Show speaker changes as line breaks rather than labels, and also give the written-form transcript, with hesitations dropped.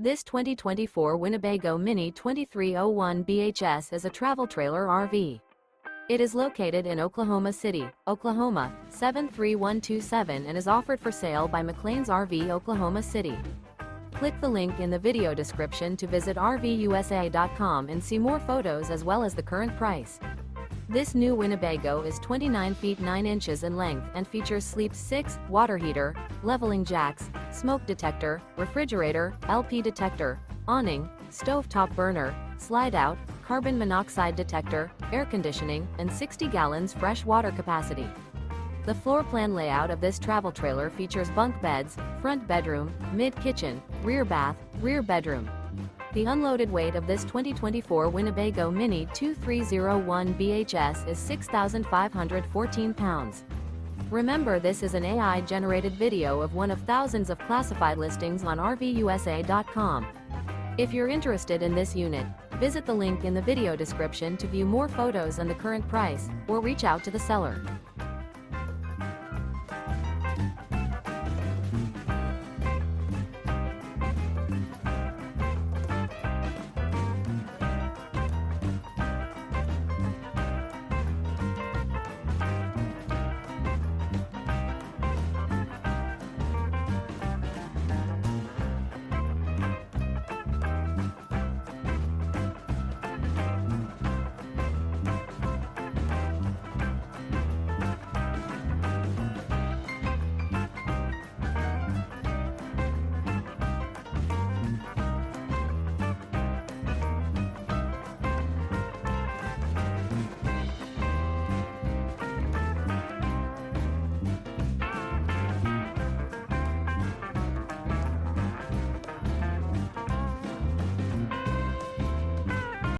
This 2024 Winnebago Minnie 2301 BHS is a travel trailer RV. It is located in Oklahoma City, Oklahoma, 73127 and is offered for sale by McClain's RV Oklahoma City. Click the link in the video description to visit RVUSA.com and see more photos as well as the current price. This new Winnebago is 29 feet 9 inches in length and features sleep 6, water heater, leveling jacks, smoke detector, refrigerator, LP detector, awning, stovetop burner, slide-out, carbon monoxide detector, air conditioning, and 60 gallons fresh water capacity. The floor plan layout of this travel trailer features bunk beds, front bedroom, mid-kitchen, rear bath, rear bedroom. The unloaded weight of this 2024 Winnebago Minnie 2301 BHS is 6,514 pounds. Remember, this is an AI-generated video of one of thousands of classified listings on RVUSA.com. If you're interested in this unit, visit the link in the video description to view more photos and the current price, or reach out to the seller.